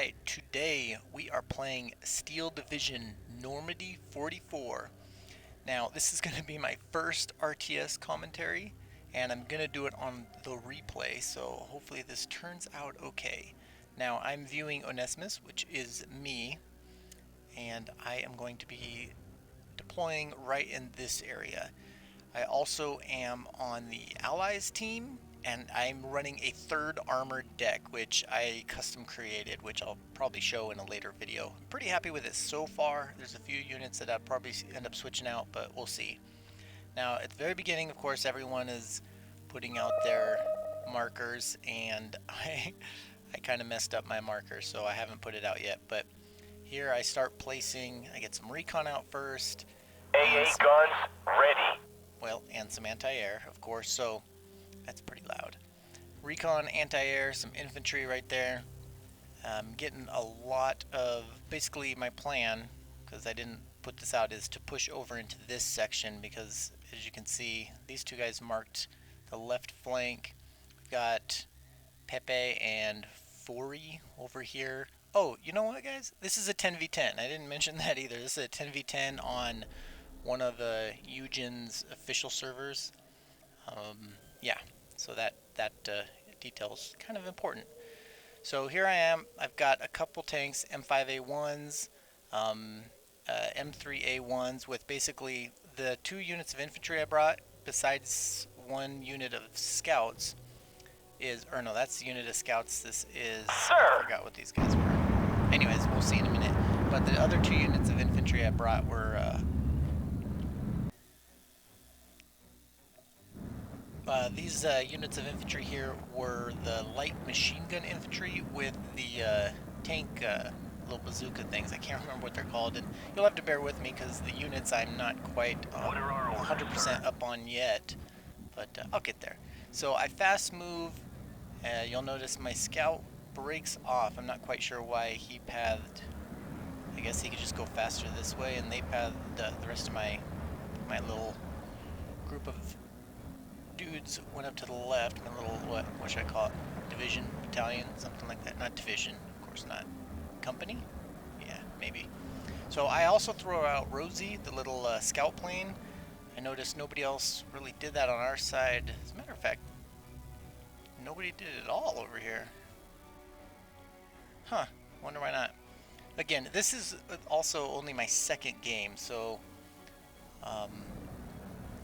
Alright, today we are playing Steel Division Normandy 44. Now, this is going to be my first RTS commentary, and I'm going to do it on the replay, so hopefully this turns out okay. Now, I'm viewing Onesimus, which is me, and I am going to be deploying right in this area. I also am on the Allies team, and I'm running a third armored deck, which I custom created, which I'll probably show in a later video. I'm pretty happy with it so far. There's a few units that I'll probably end up switching out, but we'll see. Now, at the very beginning, of course, everyone is putting out their markers, and I kind of messed up my marker, so I haven't put it out yet. But here I start placing, I get some recon out first. AA guns ready. Well, and some anti-air, of course, so that's pretty loud. Recon, anti-air, some infantry right there. Getting a lot of, basically my plan, because I didn't put this out, is to push over into this section because, as you can see, these two guys marked the left flank. We've got Pepe and Fori over here. Oh, you know what, guys? This is a 10v10. I didn't mention that either. This is a 10v10 on one of Eugen's official servers. Yeah, so that detail's kind of important. So here I am. I've got a couple tanks, M5A1s, M3A1s, with basically the 2 units of infantry I brought, besides 1 unit of scouts. Or no, that's the unit of scouts. This is, I forgot what these guys were. Anyways, we'll see in a minute. But the other 2 units of infantry I brought were these units of infantry here were the light machine gun infantry with the tank little bazooka things. I can't remember what they're called, and you'll have to bear with me because the units I'm not quite 100% up on yet, but I'll get there. So I fast move. You'll notice my scout breaks off. I'm not quite sure why he pathed. I guess he could just go faster this way, and they pathed the rest of my little group of dudes went up to the left. My little, what should I call it? Division, battalion, something like that. Not division, of course not. Company? Yeah, maybe. So I also throw out R.U.S.E, the little scout plane. I noticed nobody else really did that on our side. As a matter of fact, nobody did it at all over here. Huh, wonder why not. Again, this is also only my second game, so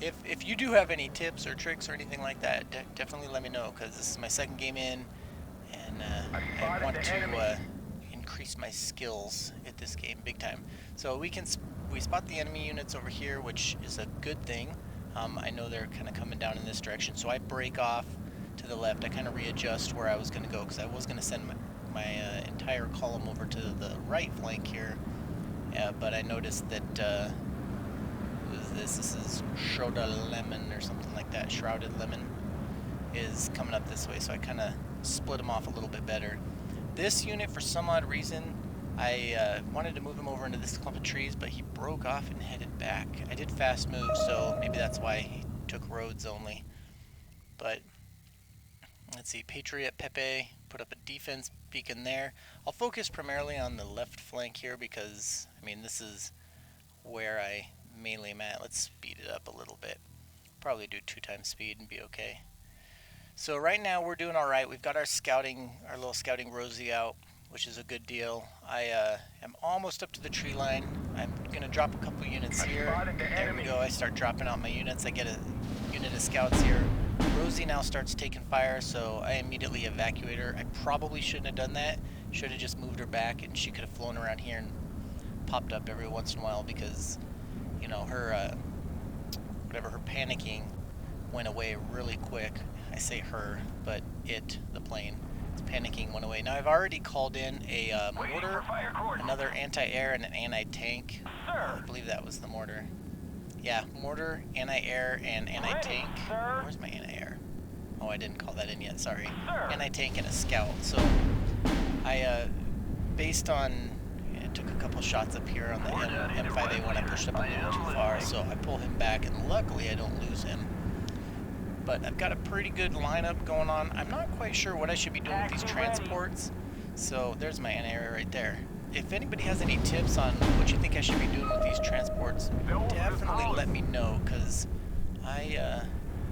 if you do have any tips or tricks or anything like that, definitely let me know, because this is my second game in, and I want to increase my skills at this game big time. So we spot the enemy units over here, which is a good thing. I know they're kind of coming down in this direction, so I break off to the left. I kind of readjust where I was going to go, because I was going to send my entire column over to the right flank here, but I noticed that this is Shrouded Lemon or something like that. Shrouded Lemon is coming up this way, so I kind of split them off a little bit better. This unit, for some odd reason, I wanted to move him over into this clump of trees, but he broke off and headed back. I did fast move, so maybe that's why he took roads only. But let's see, Patriot Pepe put up a defense beacon there. I'll focus primarily on the left flank here because, I mean, this is where I mainly am at. Let's speed it up a little bit. Probably do 2 times speed and be okay. So right now we're doing alright. We've got our little scouting R.U.S.E out, which is a good deal. I am almost up to the tree line. I'm going to drop a couple units here. There we go. I start dropping out my units. I get a unit of scouts here. R.U.S.E now starts taking fire, so I immediately evacuate her. I probably shouldn't have done that. Should have just moved her back, and she could have flown around here and popped up every once in a while, because, you know, her, her panicking went away really quick. I say her, but the plane, its panicking went away. Now I've already called in a mortar, another anti-air, and an anti-tank. I believe that was the mortar. Yeah, mortar, anti-air, and anti-tank. Where's my anti-air? Oh, I didn't call that in yet, sorry. Anti-tank and a scout. So I, based on, took a couple shots up here on the M5A1. I pushed up a little too far, so I pull him back, and luckily I don't lose him. But I've got a pretty good lineup going on. I'm not quite sure what I should be doing with these transports, So there's my anti-air right there. If anybody has any tips on what you think I should be doing with these transports, definitely let me know, because yeah,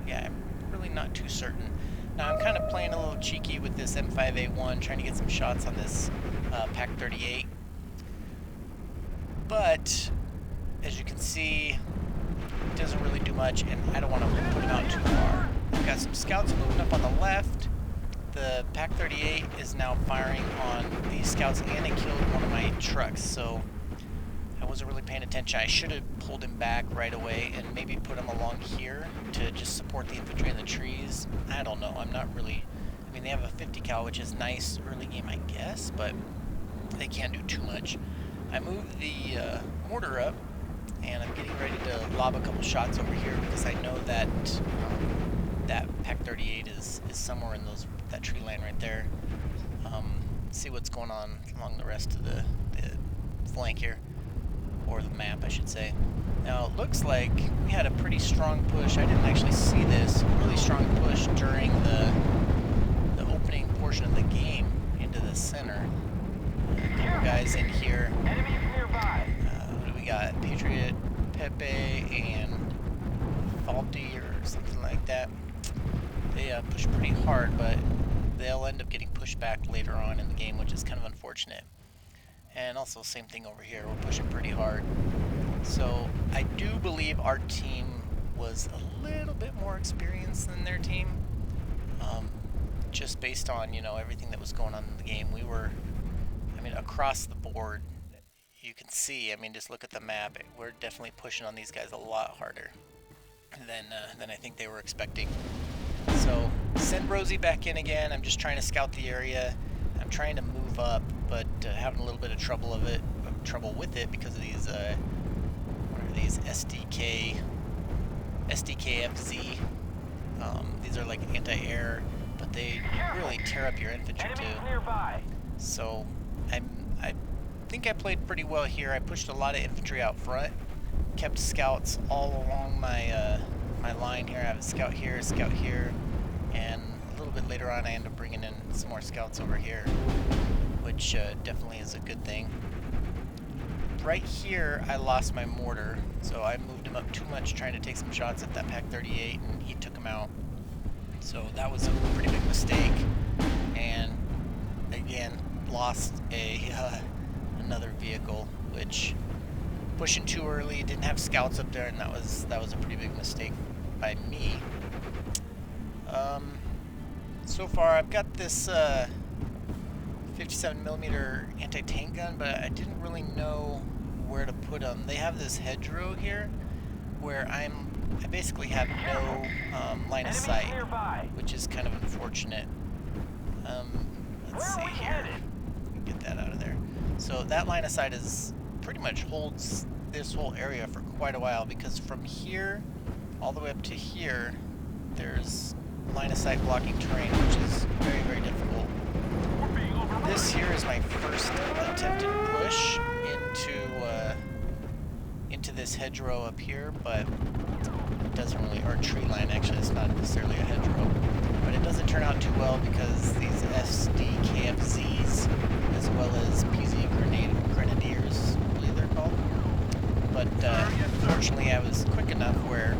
I'm really not too certain. Now I'm kind of playing a little cheeky with this M5A1, trying to get some shots on this Pack 38. But as you can see, it doesn't really do much, and I don't want to put him out too far. I've got some scouts moving up on the left. The Pack 38 is now firing on these scouts, and it killed one of my trucks, so I wasn't really paying attention. I should have pulled him back right away and maybe put him along here to just support the infantry in the trees. I don't know. I'm not really... I mean, they have a 50 cal, which is nice early game, I guess, but they can't do too much. I moved the mortar up, and I'm getting ready to lob a couple shots over here because I know that that Pack 38 is somewhere in that tree line right there. See what's going on along the rest of the flank here, or the map, I should say. Now it looks like we had a pretty strong push. I didn't actually see this really strong push during the opening portion of the game into the center. A couple guys in here. What do we got? Patriot, Pepe, and Faulty, or something like that. They push pretty hard, but they'll end up getting pushed back later on in the game, which is kind of unfortunate. And also, same thing over here. We're pushing pretty hard. So I do believe our team was a little bit more experienced than their team, just based on, you know, everything that was going on in the game. We were, I mean, across the board, you can see, I mean, just look at the map. We're definitely pushing on these guys a lot harder than I think they were expecting. So send Rosie back in again. I'm just trying to scout the area. I'm trying to move up, but having a little bit of trouble with it because of these what are these SDKFZ. These are like anti-air, but they really tear up your infantry too. So I think I played pretty well here. I pushed a lot of infantry out front, kept scouts all along my my line here. I have a scout here, and a little bit later on I end up bringing in some more scouts over here, which definitely is a good thing. Right here I lost my mortar, so I moved him up too much trying to take some shots at that Pack 38, and he took him out. So that was a pretty big mistake, and again lost another vehicle, which pushing too early, didn't have scouts up there, and that was a pretty big mistake by me. So far I've got this 57mm anti-tank gun, but I didn't really know where to put them. They have this hedgerow here where I basically have no line of sight, which is kind of unfortunate. Let's see here. Get that out of there. So that line of sight is pretty much holds this whole area for quite a while, because from here all the way up to here there's line of sight blocking terrain, which is very, very difficult. This here is my first attempted push into this hedgerow up here, but it doesn't really, or tree line actually, it's not necessarily a hedgerow, but it doesn't turn out too well because these SDKFZs, as well as PZ Grenadiers, I believe they're called. But fortunately I was quick enough where,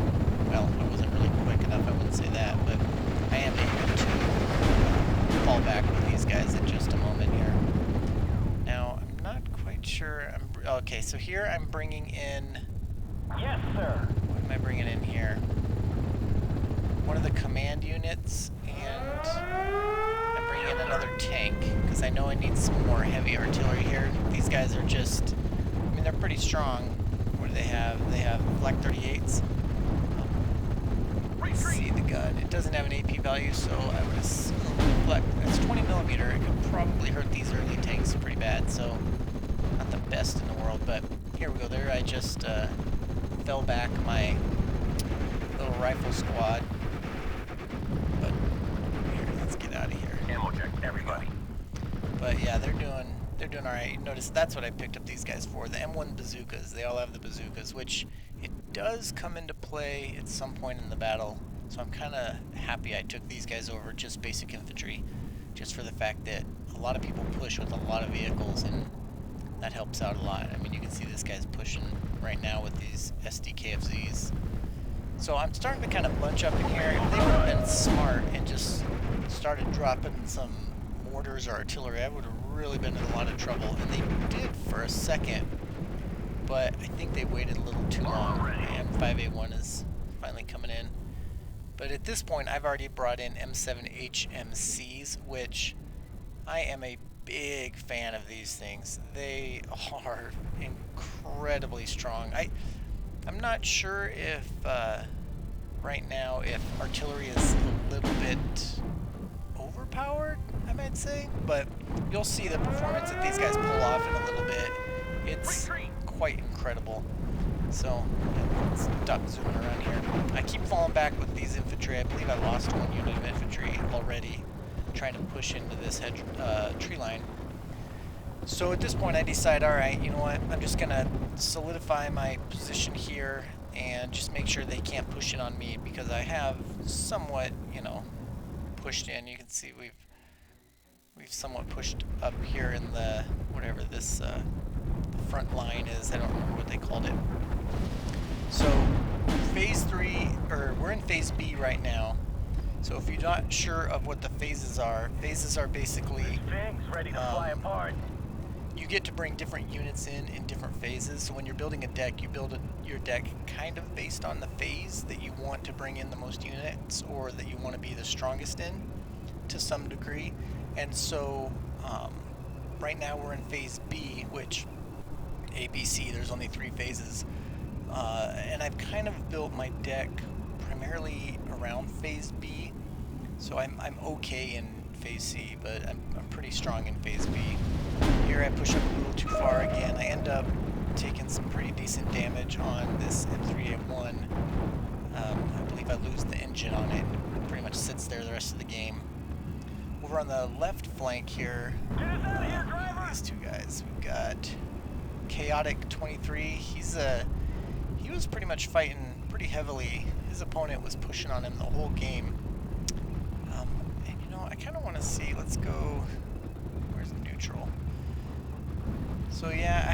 well, I wasn't really quick enough, I wouldn't say that, but I am able to fall back with these guys in just a moment here. Now, I'm not quite sure. Okay, so here I'm bringing in... Yes, sir. What am I bringing in here? One of the command units, and I'm bringing in another tank, because I know I need some more heavy artillery here. These guys are just... I mean, they're pretty strong. What do they have? They have Black 38s. Let's see the gun. It doesn't have an AP value, so I would assume it's 20mm. It could probably hurt these early tanks pretty bad, so not the best in the world, but here we go. There I just fell back my little rifle squad. But here, let's get out of here. Ammo check, everybody. But yeah, they're doing alright. Notice that's what I picked up these guys for. The M1 bazookas. They all have the bazookas, which it does come into play at some point in the battle. So I'm kind of happy I took these guys over just basic infantry, just for the fact that a lot of people push with a lot of vehicles, and that helps out a lot. I mean, you can see this guy's pushing right now with these SDKFZs. So I'm starting to kind of bunch up in here. If they would have been smart and just started dropping some mortars or artillery, I would have really been in a lot of trouble. And they did for a second, but I think they waited a little too long, and 5A1 is finally coming in. But at this point, I've already brought in M7 HMCs, which I am a big fan of these things. They are incredibly strong. I'm not sure if right now if artillery is a little bit overpowered, I might say, but you'll see the performance that these guys pull off in a little bit. It's quite incredible. So let's stop zooming around here. I keep falling back with these infantry. I believe I lost one unit of infantry already trying to push into this tree line. So at this point I decide, alright, you know what, I'm just going to solidify my position here and just make sure they can't push in on me, because I have somewhat, you know, pushed in. You can see we've somewhat pushed up here in the, whatever this the front line is. I don't remember what they called it. So phase 3, or we're in phase B right now. So if you're not sure of what the phases are basically Things ready to fly apart. you get to bring different units in different phases. So when you're building a deck, you build your deck kind of based on the phase that you want to bring in the most units, or that you want to be the strongest in to some degree. And so right now we're in phase B, which A, B, C, there's only 3 phases. And I've kind of built my deck primarily around phase B. So I'm okay in phase C, but I'm pretty strong in phase B. Here I push up a little too far again. I end up taking some pretty decent damage on this M3A1. I believe I lose the engine on it. It pretty much sits there the rest of the game. Over on the left flank here, these two guys. We've got Chaotic 23. He was pretty much fighting pretty heavily. His opponent was pushing on him the whole game. And you know, I kind of want to see. Let's go. Where's neutral? So yeah,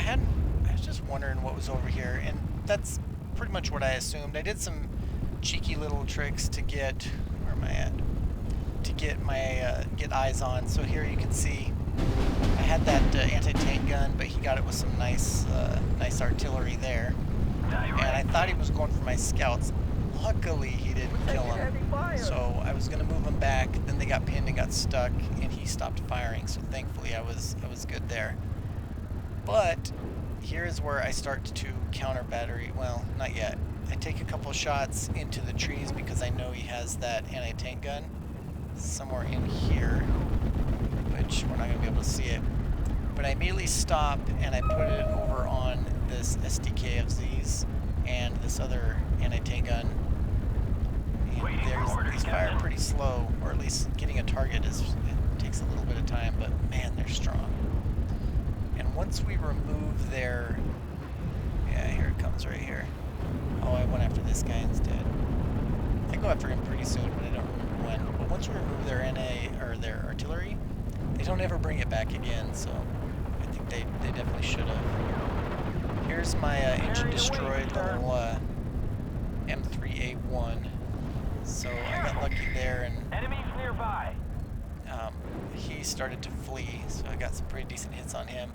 I was just wondering what was over here, and that's pretty much what I assumed. I did some cheeky little tricks to get, where am I at? To get my get eyes on. So here you can see I had that anti-tank gun, but he got it with some nice artillery there. And I thought he was going for my scouts. Luckily, he didn't kill him. So I was going to move him back. Then they got pinned and got stuck, and he stopped firing. So thankfully, I was good there. But here is where I start to counter battery. Well, not yet. I take a couple shots into the trees because I know he has that anti-tank gun somewhere in here, which we're not going to be able to see it. But I immediately stop and I put it over on this SDKFZs and this other anti-tank gun. And these fire pretty slow, or at least getting a target it takes a little bit of time, but man, they're strong. And once we remove their, yeah, here it comes right here. Oh, I went after this guy instead. I go after him pretty soon, but I don't remember when. But once we remove their NA, or their artillery, they don't ever bring it back again, so I think they definitely should have. Here's my engine destroyed little M3A1. So I got lucky there, and Enemies nearby. he started to flee, so I got some pretty decent hits on him.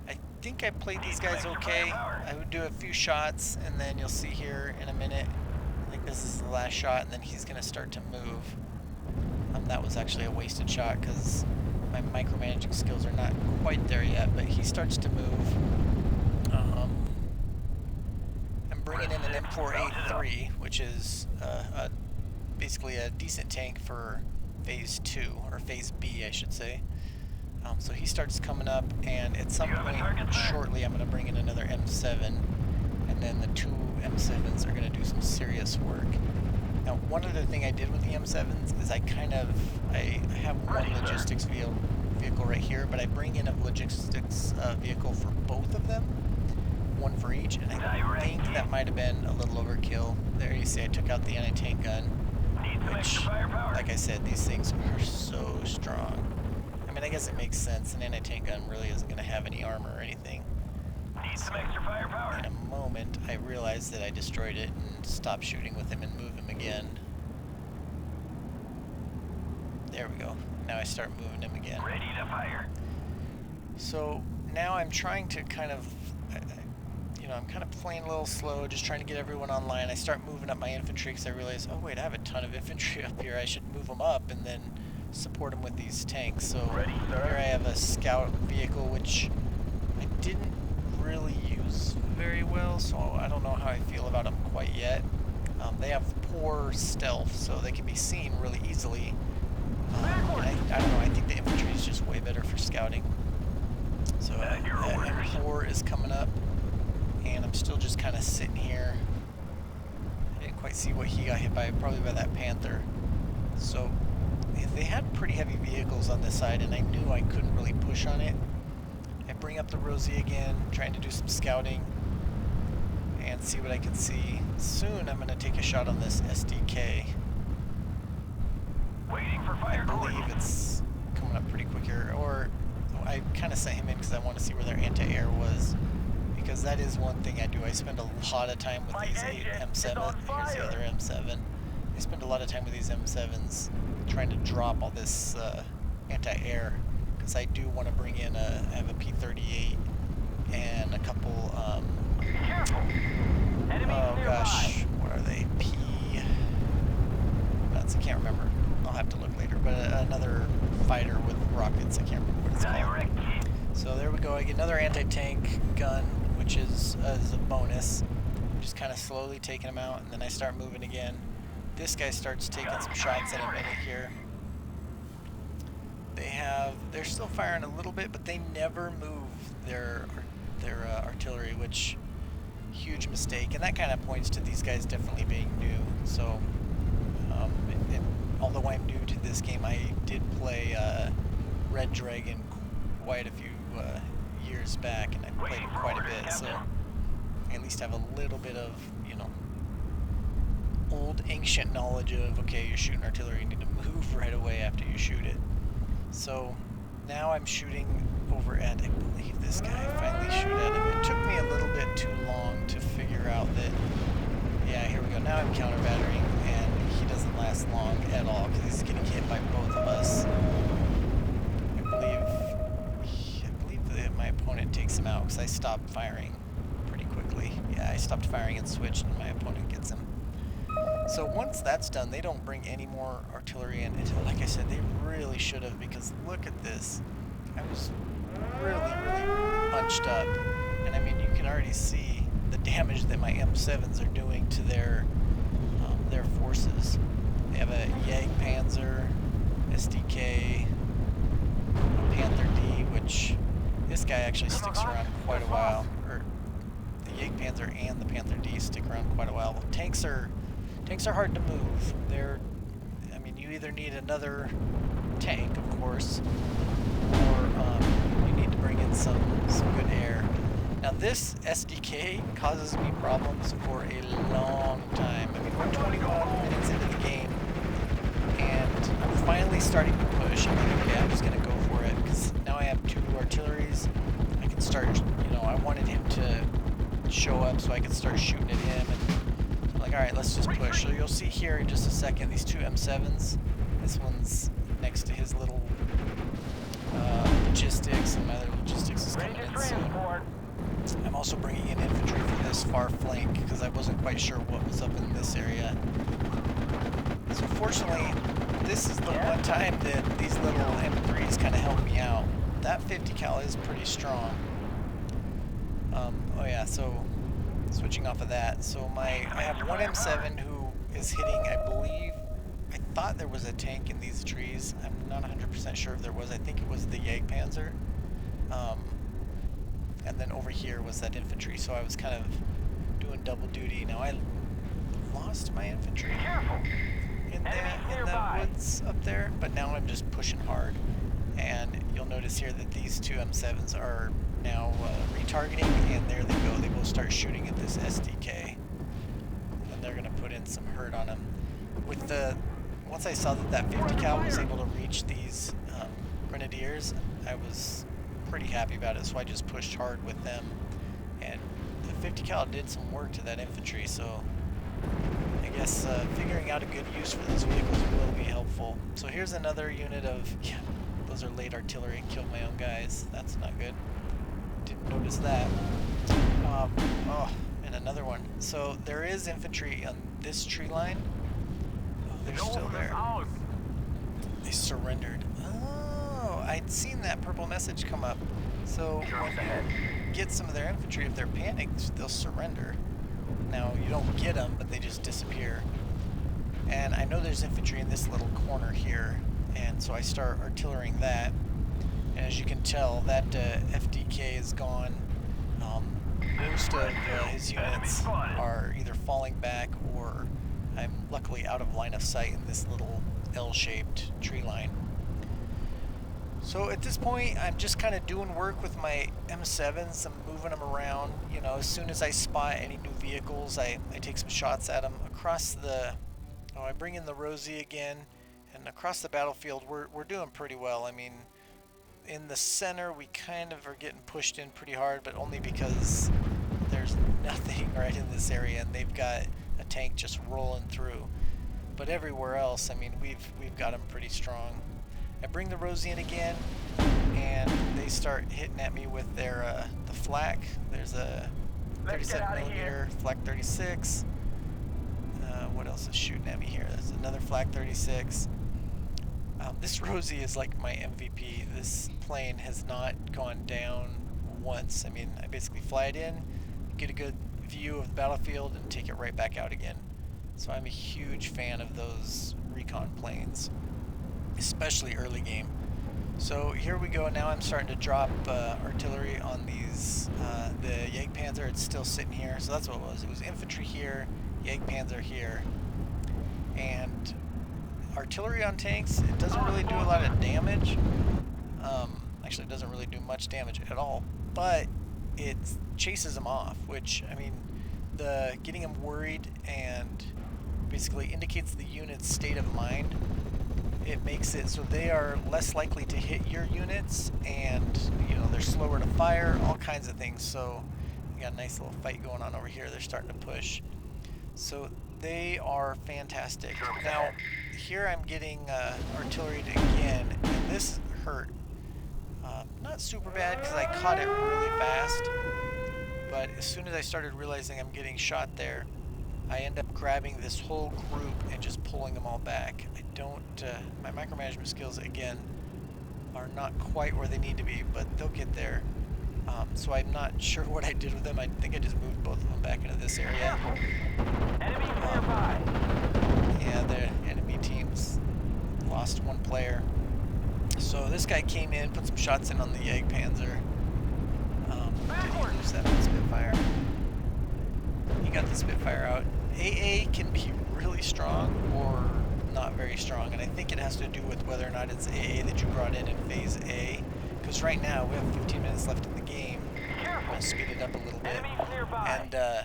I think I played these guys okay. I would do a few shots, and then you'll see here in a minute, like this is the last shot, and then he's going to start to move. That was actually a wasted shot because my micromanaging skills are not quite there yet, but he starts to move. I'm bringing in an M4A3, which is basically a decent tank for phase 2, or phase B I should say. So he starts coming up, and at some point shortly I'm going to bring in another M7, and then the 2 M7s are going to do some serious work. Now, one other thing I did with the M7s is I have one logistics vehicle right here, but I bring in a logistics vehicle for both of them, one for each, and I think that might have been a little overkill. There you see I took out the anti-tank gun, which, like I said, these things are so strong. I mean, I guess it makes sense. An anti-tank gun really isn't going to have any armor or anything. Need some extra firepower. In a moment, I realized that I destroyed it and stopped shooting with him and move him again. There we go. Now I start moving him again. Ready to fire. So now I'm trying to kind of, you know, I'm kind of playing a little slow, just trying to get everyone online. I start moving up my infantry because I realize, oh wait, I have a ton of infantry up here. I should move them up and then support them with these tanks. So Ready, sir. here I have a scout vehicle, which I didn't really use very well, so I don't know how I feel about them quite yet. They have poor stealth, so they can be seen really easily. I don't know, I think the infantry is just way better for scouting. So M4 is coming up, and I'm still just kind of sitting here. I didn't quite see what he got hit by, probably by that Panther. So they had pretty heavy vehicles on this side, and I knew I couldn't really push on it. I bring up the WWII again, trying to do some scouting and see what I can see. Soon I'm going to take a shot on this SDK. Waiting for fire. I believe it's coming up pretty quick here, or I kind of sent him in because I want to see where their anti-air was, because that is one thing I do. I spend a lot of time with these M7. Here's the other M7. I spend a lot of time with these M7s trying to drop all this anti-air, because I do want to bring in I have a P-38 and a couple, Careful. Enemies oh nearby. gosh, what are they? I can't remember. I'll have to look later, but another fighter with rockets, I can't remember what it's called. Direct hit. So there we go, I get another anti-tank gun, which is a bonus. Just kind of slowly taking them out, and then I start moving again. This guy starts taking some shots in a minute here. They're still firing a little bit, but they never move their artillery, which, huge mistake. And that kind of points to these guys definitely being new. So, although I'm new to this game, I did play Red Dragon quite a few years back, and I played it quite a bit, so I at least have a little bit of, you know, old ancient knowledge of, okay, you're shooting artillery, you need to move right away after you shoot it. So now I'm shooting over at, I believe this guy, finally shoot at him. It took me a little bit too long to figure out that, yeah, here we go. Now I'm counter battering, and he doesn't last long at all because he's getting hit by both of us. I believe that my opponent takes him out because I stopped firing pretty quickly. Yeah, I stopped firing and switched, and my opponent gets him. So once that's done, they don't bring any more artillery in. And like I said, they really should have, because look at this. I was really bunched up, and I mean, you can already see the damage that my M7s are doing to their forces. They have a WWII Panzer, SDK, a Panther D, which this guy actually sticks around quite a while. Or the WWII Panzer and the Panther D stick around quite a while. Tanks are hard to move. I mean, you either need another tank, of course, or you need to bring in some good air. Now this SDK causes me problems for a long time. I mean, we're 21 minutes into the game, and I'm finally starting to push. I'm like, okay, I'm just gonna go for it, because now I have 2 artilleries. I can start, you know, I wanted him to show up so I could start shooting at him, and I'm like, alright, let's just push. So you'll see here in just a second, these 2 M7s. This one's next to his little logistics, and my other logistics is coming in soon. I'm also bringing in infantry for this far flank because I wasn't quite sure what was up in this area. So fortunately, this is the one time that these little M3s kind of help me out. That 50 cal is pretty strong. Oh yeah, so switching off of that. So I have one M7 who is hitting, I believe, I thought there was a tank in these trees. I'm not 100% sure if there was. I think it was the WWII Panzer. And then over here was that infantry, so I was kind of doing double duty. Now I lost my infantry in the woods up there, but now I'm just pushing hard. And you'll notice here that these 2 M7s are now retargeting, and there they go. They will start shooting at this SDK, and they're going to put in some hurt on him. Once I saw that 50 cal was able to reach these grenadiers, I was pretty happy about it, so I just pushed hard with them. And the 50 cal did some work to that infantry, so I guess figuring out a good use for those vehicles will be helpful. So here's another unit of, yeah, those are late artillery, killed my own guys. That's not good. Didn't notice that. Oh, and another one. So there is infantry on this tree line. Oh, they're still there. They surrendered. Oh, I'd seen that purple message come up. So when you get some of their infantry, if they're panicked, they'll surrender. Now, you don't get them, but they just disappear. And I know there's infantry in this little corner here, and so I start artillerying that. And as you can tell, that FDK is gone. Most of his units are either falling back, or I'm luckily out of line of sight in this little L-shaped tree line. So at this point, I'm just kind of doing work with my M7s. I'm moving them around. You know, as soon as I spot any new vehicles, I take some shots at them. Across the, I bring in the WWII again, and across the battlefield, we're doing pretty well. I mean, in the center, we kind of are getting pushed in pretty hard, but only because there's nothing right in this area, and they've got a tank just rolling through. But everywhere else, I mean, we've got them pretty strong. I bring the WWII in again, and they start hitting at me with their the flak. There's a 37mm flak 36. What else is shooting at me here? There's another flak 36. This WWII is like my MVP. This plane has not gone down once. I mean, I basically fly it in, get a good view of the battlefield, and take it right back out again. So I'm a huge fan of those recon planes, especially early game. So here we go. Now I'm starting to drop artillery on these, the Panzer. It's still sitting here. So that's what it was. It was infantry here, Panzer here, and artillery on tanks, it doesn't really do a lot of damage. Actually, it doesn't really do much damage at all, but it chases them off, which, I mean, the getting them worried and basically indicates the unit's state of mind. It makes it so they are less likely to hit your units, and, you know, they're slower to fire, all kinds of things. So we got a nice little fight going on over here. They're starting to push. So they are fantastic. Now, here I'm getting artillery again, and this hurt. Not super bad because I caught it really fast, but as soon as I started realizing I'm getting shot there, I end up grabbing this whole group and just pulling them all back. I don't, my micromanagement skills, again, are not quite where they need to be, but they'll get there. So I'm not sure what I did with them. I think I just moved both of them back into this area. Enemy nearby. Yeah, the enemy teams lost one player. So this guy came in, put some shots in on the Panzer. Did he lose that Spitfire? He got the Spitfire out. AA can be really strong or not very strong, and I think it has to do with whether or not it's AA that you brought in Phase A. Because right now we have 15 minutes left in the game. I'm going to speed it up a little bit. And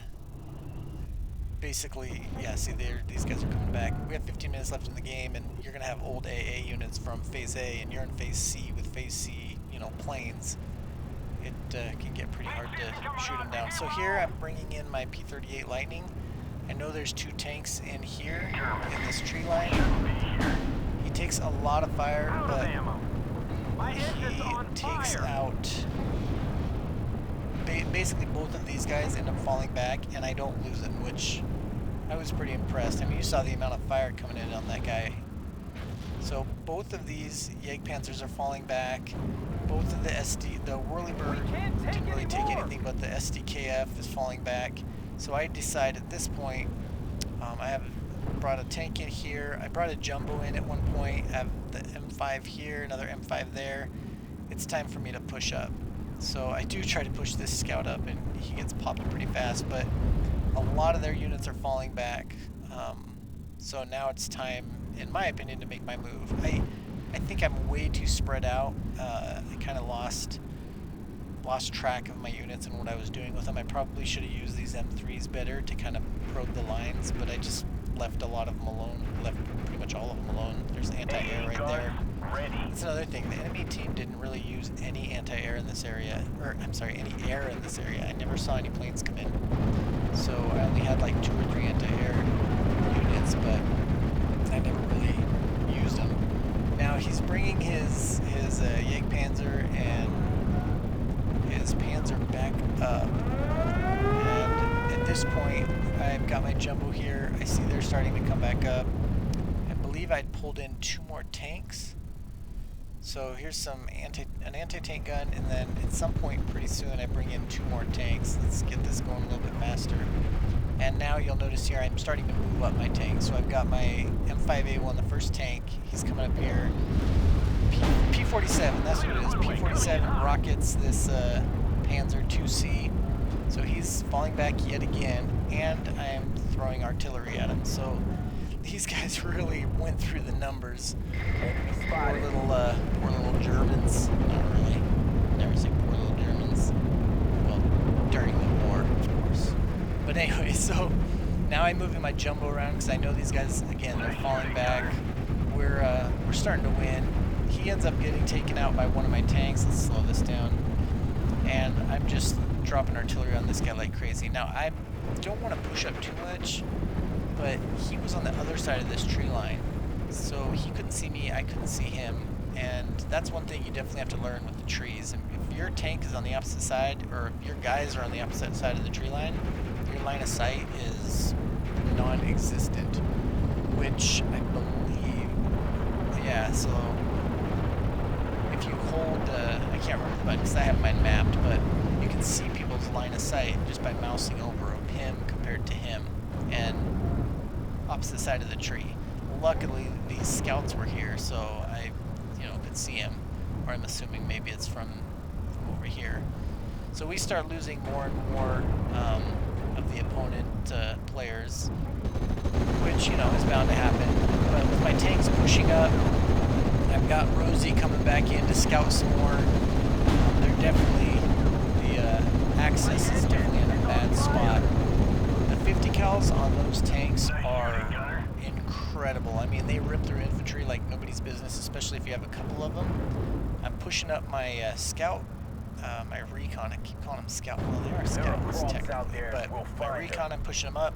basically, yeah, see, these guys are coming back. We have 15 minutes left in the game, and you're going to have old AA units from Phase A, and you're in Phase C with Phase C, you know, planes. It can get pretty hard to shoot them down. So here I'm bringing in my P-38 Lightning. I know there's two tanks in here in this tree line. He takes a lot of fire, but he takes out basically both of these guys end up falling back, and I don't lose them, which I was pretty impressed. I mean, you saw the amount of fire coming in on that guy. So both of these Panzers are falling back. Both of the the Whirlybird didn't really take anything, but the SDKF is falling back. So I decide at this point, I have brought a tank in here. I brought a jumbo in at one point. I have the M5 here, another M5 there. It's time for me to push up. So I do try to push this scout up, and he gets popped pretty fast, but a lot of their units are falling back. So now it's time, in my opinion, to make my move. I think I'm way too spread out. I kind of lost track of my units and what I was doing with them. I probably should have used these M3s better to kind of probe the lines, but I just left a lot of them alone. Left pretty much all of them alone. There's anti-air right there. That's another thing. The enemy team didn't really use any anti-air in this area, or I'm sorry, any air in this area. I never saw any planes come in. So I only had like 2 or 3 anti-air units, but I never really used them. Now he's bringing his Panzer and his Panzer back up. And at this point, I've got my jumbo here. I see they're starting to come back up. I believe I'd pulled in 2 more tanks. So here's an anti-tank gun, and then at some point pretty soon I bring in 2 more tanks. Let's get this going a little bit faster. And now you'll notice here I'm starting to move up my tanks. So I've got my M5A1, the first tank. He's coming up here. P-47, that's what it is. P-47 rockets this Panzer 2C. So he's falling back yet again, and I am throwing artillery at him. So these guys really went through the numbers. Poor little Germans. Not really. Never say poor little Germans. Well, during the war, of course. But anyway, so now I'm moving my jumbo around because I know these guys, again, they're falling back. We're starting to win. He ends up getting taken out by one of my tanks. Let's slow this down. And I'm just dropping artillery on this guy like crazy. Now, I don't want to push up too much, but he was on the other side of this tree line. So he couldn't see me, I couldn't see him. And that's one thing you definitely have to learn with the trees. If your tank is on the opposite side, or if your guys are on the opposite side of the tree line, your line of sight is non-existent, which I believe, yeah, so if you hold, I can't remember the button because I have mine mapped, but you can see people's line of sight just by mousing over him compared to him, and opposite side of the tree. Luckily, these scouts were here, so I, could see him, or I'm assuming maybe it's from over here. So we start losing more and more of the opponent players, which, is bound to happen. But with my tanks pushing up, I've got Rosie coming back in to scout some more. They're definitely, the axis is definitely in a bad spot. The 50 cals on those tanks are incredible. I mean, they rip through infantry like nobody's business, especially if you have a couple of them. I'm pushing up my scout, my recon. I keep calling them scout. Well, they are scouts technically, but my recon, I'm pushing them up.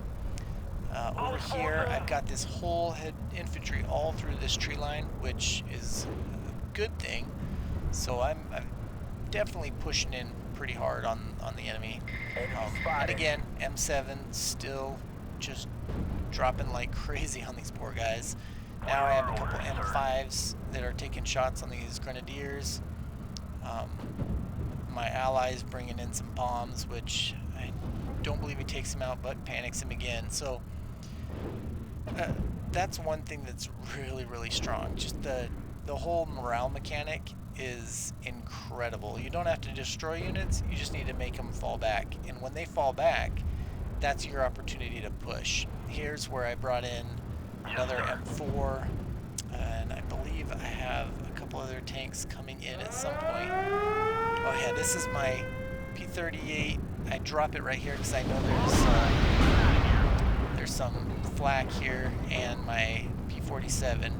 Over here, I've got this whole head infantry all through this tree line, which is a good thing. So I'm definitely pushing in pretty hard on the enemy. And again, M7 still just dropping like crazy on these poor guys. Now I have a couple M5s that are taking shots on these grenadiers. My allies bringing in some bombs, which I don't believe he takes him out, but panics him again. So that's one thing that's really, really strong. Just the whole morale mechanic is incredible. You don't have to destroy units, you just need to make them fall back. And when they fall back, that's your opportunity to push. Here's where I brought in another M4, and I believe I have a couple other tanks coming in at some point. Oh yeah, this is my P38. I drop it right here because I know there's some flak here, and my P47.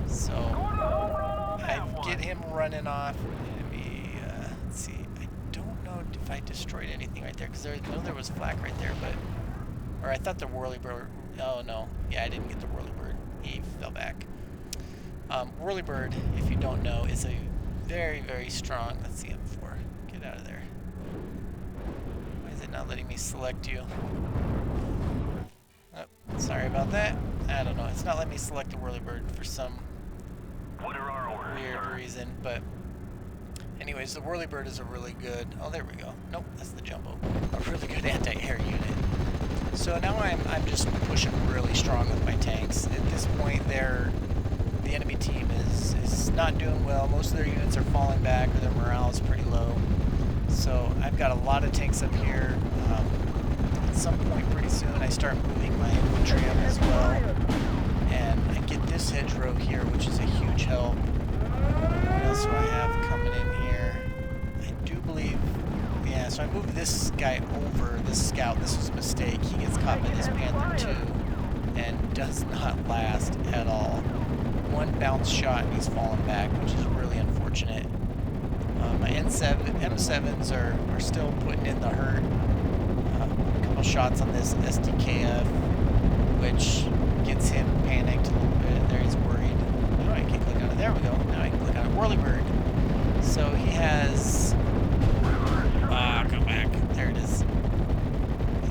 So I get him running off. Let's see. I don't know if I destroyed anything right there because I know there was flak right there, but or I thought the Whirlybird. Oh no, yeah, I didn't get the Whirlybird. He fell back. Whirlybird, if you don't know, is a very, very strong. Let's see, M4. Get out of there. Why is it not letting me select you? Oh, sorry about that. I don't know. It's not letting me select the Whirlybird for some weird reason, but anyways, the Whirlybird is a really good. Oh, there we go. Nope, that's the Jumbo. A really good anti-air unit. So now I'm just pushing really strong with my tanks. At this point, the enemy team is not doing well. Most of their units are falling back, or their morale is pretty low. So I've got a lot of tanks up here. At some point pretty soon, I start moving my infantry up as well. And I get this hedgerow here, which is a huge help. What else do I have coming in here? I do believe, yeah, so I moved this guy over, this scout. This was a mistake. He gets caught by this Panther 2 and does not last at all. one bounce shot and he's fallen back, which is really unfortunate. My M7s are still putting in the hurt. A couple shots on this SDKF, which gets him panicked a little bit. There he's worried. Oh, I can't click on it. There we go. Now I can click on it. Whirlybird. So he has... come back. There it is.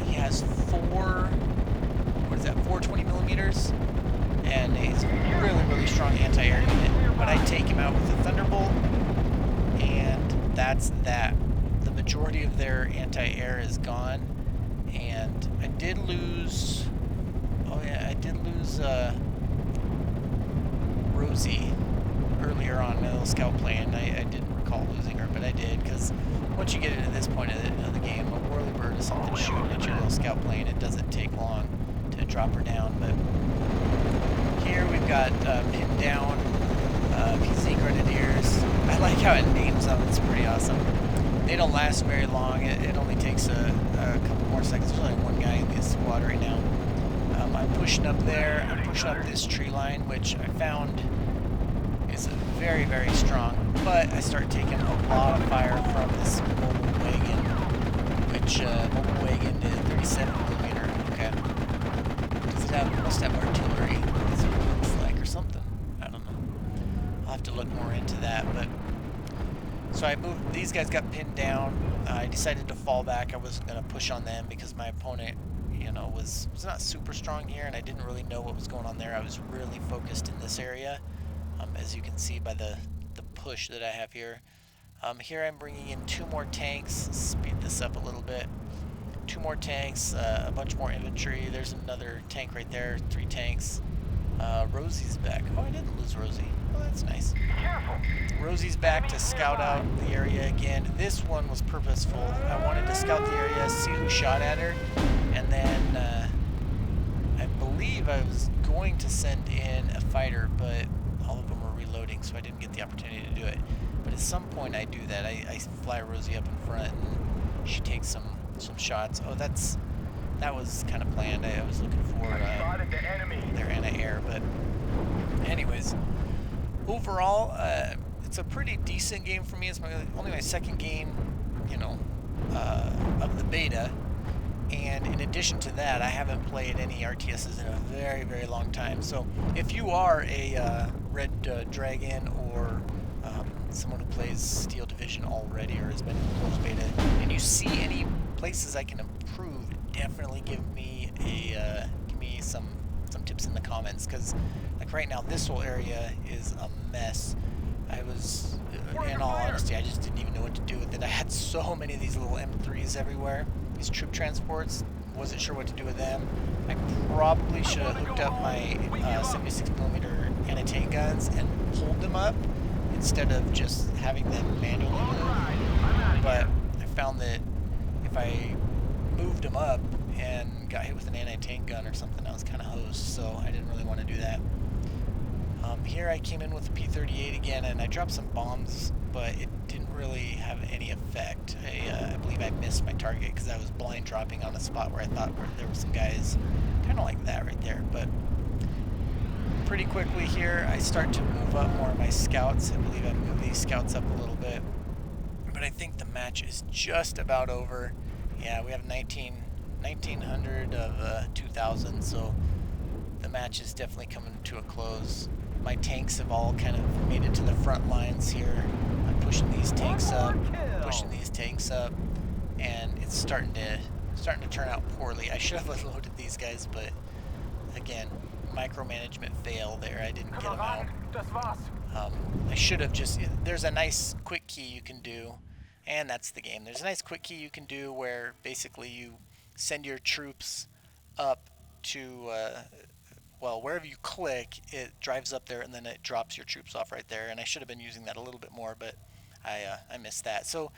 He has 420 millimeters, and he's a really strong anti-air unit. But I take him out with a Thunderbolt, and that's that. The majority of their anti-air is gone, and I did lose... Oh yeah, I did lose Rosie earlier on, my little scout plane. I didn't recall losing her, but I did, because once you get into this point of the game, a Whirlybird is something shooting at your little scout plane. It doesn't take long to drop her down. But here we've got pinned down PC Grenadiers. I like how it names them. It's pretty awesome. They don't last very long. It only takes a couple more seconds. There's only one guy in this squad right now. I'm pushing up there. I'm pushing up this tree line, which I found is very strong. But I start taking a lot of fire from this mobile wagon, which mobile wagon is 37 millimeter. Okay. Does it have? Must have artillery. That's what it looks like, or something. I don't know. I'll have to look more into that. But so I moved. These guys got pinned down. I decided to fall back. I wasn't going to push on them because my opponent, you know, was not super strong here, and I didn't really know what was going on there. I was really focused in this area, as you can see by the push that I have here. Here I'm bringing in 2 more tanks. Speed this up a little bit. 2 more tanks, a bunch more infantry. There's another tank right there. 3 tanks. Rosie's back. Oh, I didn't lose Rosie. Oh, that's nice. Rosie's back to scout out the area again. This one was purposeful. I wanted to scout the area, see who shot at her, and then I believe I was going to send in a fighter, but all of them were reloading, so I didn't get the opportunity to do it. But at some point I do that. I fly Rosie up in front, and she takes some shots. Oh, that was kind of planned. I was looking for their anti-air, but anyways, overall, it's a pretty decent game for me. It's only my second game, you know, of the beta. And in addition to that, I haven't played any RTSs in a very long time. So if you are a Red Dragon or someone who plays Steel Division already or has been in closed beta, and you see any places I can improve, definitely give me some tips in the comments. Because like right now, this whole area is a mess. I was, in all honesty, I just didn't even know what to do with it. I had so many of these little M3s everywhere. These troop transports, wasn't sure what to do with them. I probably should have hooked up my 76mm anti-tank guns and pulled them up instead of just having them manually move. But I found that if I moved them up and got hit with an anti-tank gun or something, I was kind of hosed, so I didn't really want to do that. Here I came in with the P-38 again, and I dropped some bombs, but it didn't really have any effect. I believe I missed my target because I was blind dropping on a spot where I thought there were some guys kind of like that right there. But pretty quickly here, I start to move up more of my scouts. I believe I moved these scouts up a little bit. But I think the match is just about over. Yeah, we have 1900 of 2000, so the match is definitely coming to a close. My tanks have all kind of made it to the front lines here. I'm pushing these tanks up, and it's starting to turn out poorly. I should have unloaded these guys, but again, micromanagement fail there. I didn't get them out. I should have just... There's a nice quick key you can do, and that's the game. There's a nice quick key you can do where basically you send your troops up to... well, wherever you click, it drives up there, and then it drops your troops off right there. And I should have been using that a little bit more, but I missed that. So,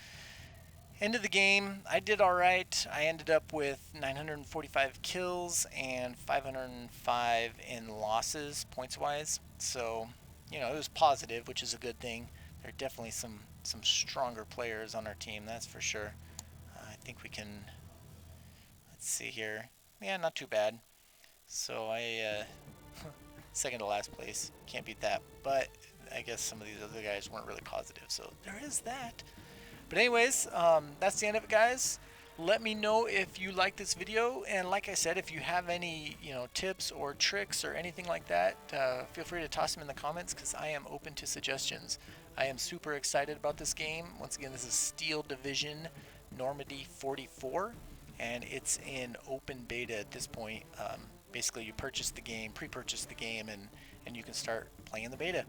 end of the game, I did all right. I ended up with 945 kills and 505 in losses, points-wise. So, you know, it was positive, which is a good thing. There are definitely some stronger players on our team, that's for sure. I think we can... Let's see here. Yeah, not too bad. So I second to last place. Can't beat that. But I guess some of these other guys weren't really positive, so there is that. But anyways, that's the end of it, guys. Let me know if you like this video, and like I said, if you have any tips or tricks or anything like that, feel free to toss them in the comments because I am open to suggestions. I am super excited about this game. Once again, this is Steel Division Normandy 44, and it's in open beta at this point. Basically, you purchase the game, pre-purchase the game, and you can start playing the beta.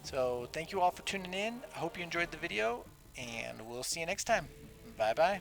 So thank you all for tuning in. I hope you enjoyed the video, and we'll see you next time. Bye bye.